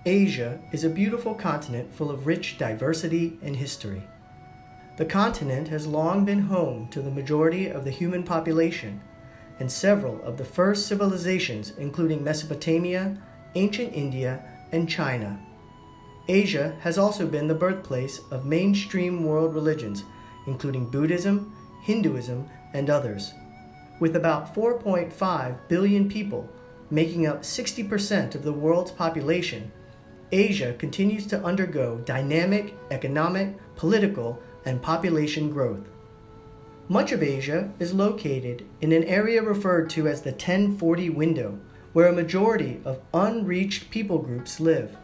Asia is a beautiful continent full of rich diversity and history. The continent has long been home to the majority of the human population, and several of the first civilizations, including Mesopotamia, ancient India, and China. Asia has also been the birthplace of mainstream world religions, including Buddhism, Hinduism, and others. With about 4.5 billion people, making up 60% of the world's population, Asia continues to undergo dynamic economic, political, and population growth. Much of Asia is located in an area referred to as the 1040 window, where a majority of unreached people groups live.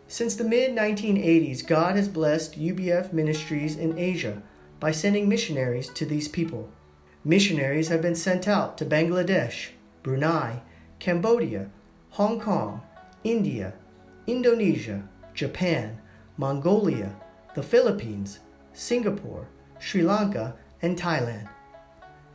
Since the mid-1980s, God has blessed UBF ministries in Asia by sending missionaries to these people. Missionaries have been sent out to Bangladesh, Brunei, Cambodia, Hong Kong, India, Indonesia, Japan, Mongolia, the Philippines, Singapore, Sri Lanka, and Thailand.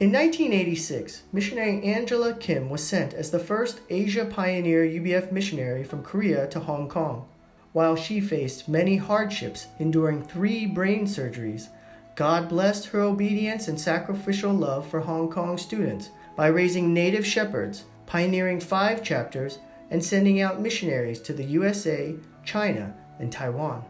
In 1986, missionary Angela Kim was sent as the first Asia Pioneer UBF missionary from Korea to Hong Kong. While she faced many hardships, enduring 3 brain surgeries, God blessed her obedience and sacrificial love for Hong Kong students by raising native shepherds, pioneering 5 chapters, and sending out missionaries to the USA, China, and Taiwan.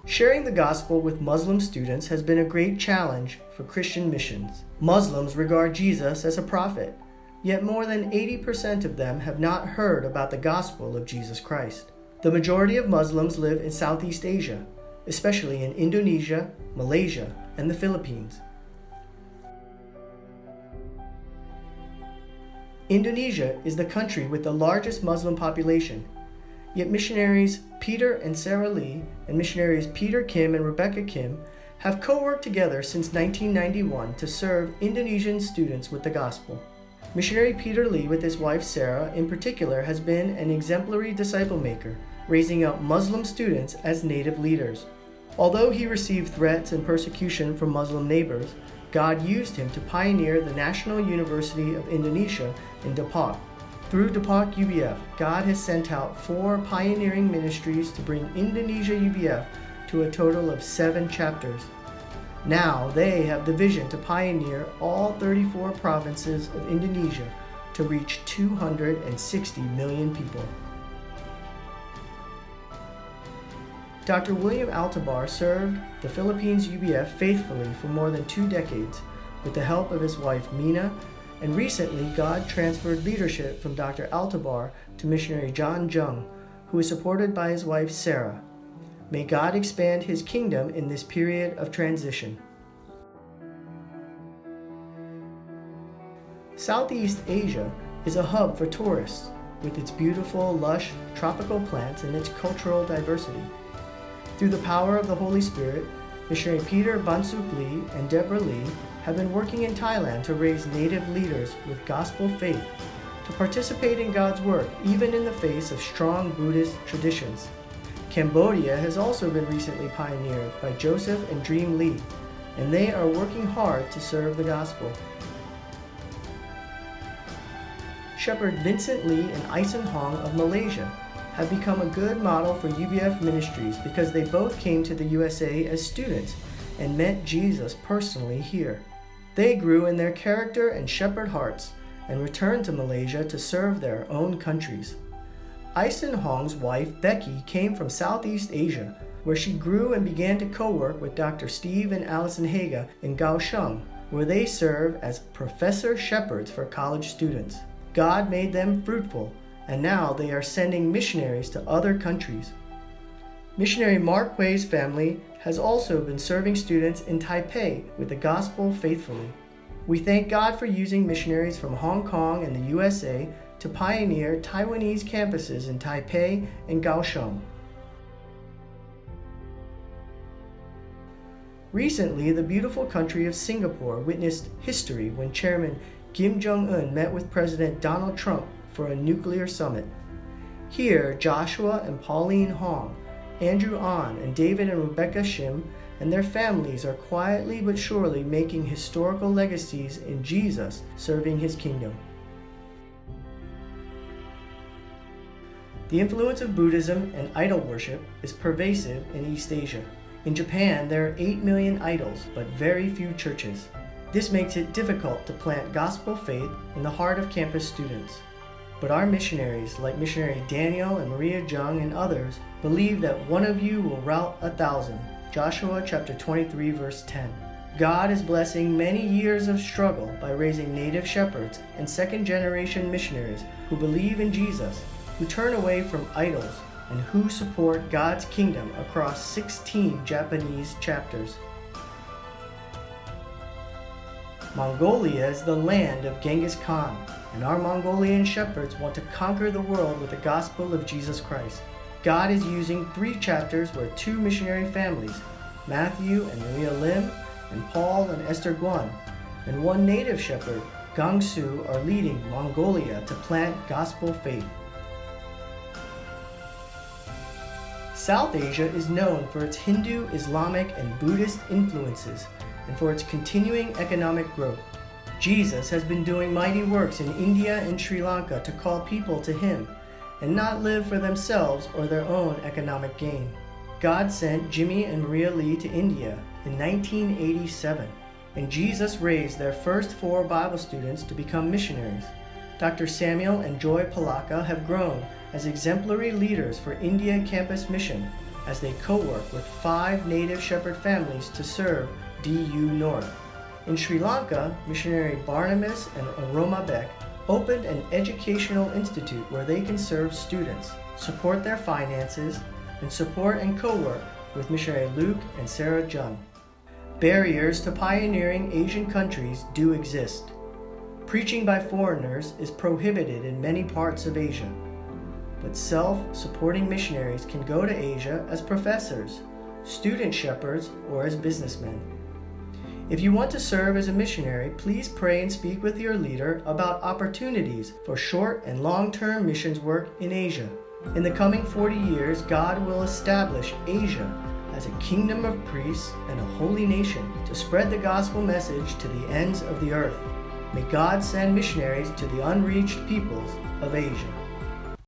Sharing the gospel with Muslim students has been a great challenge for Christian missions. Muslims regard Jesus as a prophet, yet more than 80% of them have not heard about the gospel of Jesus Christ. The majority of Muslims live in Southeast Asia, especially in Indonesia, Malaysia, and the Philippines. Indonesia is the country with the largest Muslim population, yet missionaries Peter and Sarah Lee and missionaries Peter Kim and Rebecca Kim have co-worked together since 1991 to serve Indonesian students with the gospel. Missionary Peter Lee with his wife Sarah in particular has been an exemplary disciple maker, raising up Muslim students as native leaders. Although he received threats and persecution from Muslim neighbors, God used him to pioneer the National University of Indonesia in Depok. Through Depok UBF, God has sent out 4 pioneering ministries to bring Indonesia UBF to a total of 7 chapters. Now they have the vision to pioneer all 34 provinces of Indonesia to reach 260 million people. Dr. William Altabar served the Philippines UBF faithfully for more than 2 decades with the help of his wife Mina, and recently God transferred leadership from Dr. Altabar to missionary John Jung, who is supported by his wife Sarah. May God expand his kingdom in this period of transition. Southeast Asia is a hub for tourists with its beautiful, lush, tropical plants and its cultural diversity. Through the power of the Holy Spirit, missionary Peter Bansuk Lee and Deborah Lee have been working in Thailand to raise native leaders with gospel faith to participate in God's work even in the face of strong Buddhist traditions. Cambodia has also been recently pioneered by Joseph and Dream Lee, and they are working hard to serve the gospel. Shepherd Vincent Lee and Ison Hong of Malaysia have become a good model for UBF ministries because they both came to the USA as students and met Jesus personally here. They grew in their character and shepherd hearts and returned to Malaysia to serve their own countries. Ison Hong's wife Becky came from Southeast Asia, where she grew and began to co-work with Dr. Steve and Allison Haga in Kaohsiung, where they serve as professor shepherds for college students. God made them fruitful, and now they are sending missionaries to other countries. Missionary Mark Hui's family has also been serving students in Taipei with the gospel faithfully. We thank God for using missionaries from Hong Kong and the USA to pioneer Taiwanese campuses in Taipei and Kaohsiung. Recently, the beautiful country of Singapore witnessed history when Chairman Kim Jong-un met with President Donald Trump for a nuclear summit. Here, Joshua and Pauline Hong, Andrew An, and David and Rebecca Shim and their families are quietly but surely making historical legacies in Jesus, serving his kingdom. The influence of Buddhism and idol worship is pervasive in East Asia. In Japan, there are 8 million idols, but very few churches. This makes it difficult to plant gospel faith in the heart of campus students. But our missionaries, like missionary Daniel and Maria Jung and others, believe that one of you will rout 1,000. Joshua chapter 23, verse 10. God is blessing many years of struggle by raising native shepherds and second-generation missionaries who believe in Jesus, who turn away from idols, and who support God's kingdom across 16 Japanese chapters. Mongolia is the land of Genghis Khan, and our Mongolian shepherds want to conquer the world with the gospel of Jesus Christ. God is using 3 chapters where 2 missionary families, Matthew and Maria Lim, and Paul and Esther Guan, and 1 native shepherd, Gangsu, are leading Mongolia to plant gospel faith. South Asia is known for its Hindu, Islamic, and Buddhist influences, and for its continuing economic growth. Jesus has been doing mighty works in India and Sri Lanka to call people to Him, and not live for themselves or their own economic gain. God sent Jimmy and Maria Lee to India in 1987, and Jesus raised their first 4 Bible students to become missionaries. Dr. Samuel and Joy Palaka have grown as exemplary leaders for India Campus Mission as they co-work with 5 native shepherd families to serve DU North. In Sri Lanka, missionary Barnabas and Aroma Beck opened an educational institute where they can serve students, support their finances, and support and co-work with missionary Luke and Sarah Jun. Barriers to pioneering Asian countries do exist. Preaching by foreigners is prohibited in many parts of Asia, but self-supporting missionaries can go to Asia as professors, student shepherds, or as businessmen. If you want to serve as a missionary, please pray and speak with your leader about opportunities for short and long-term missions work in Asia. In the coming 40 years, God will establish Asia as a kingdom of priests and a holy nation to spread the gospel message to the ends of the earth. May God send missionaries to the unreached peoples of Asia.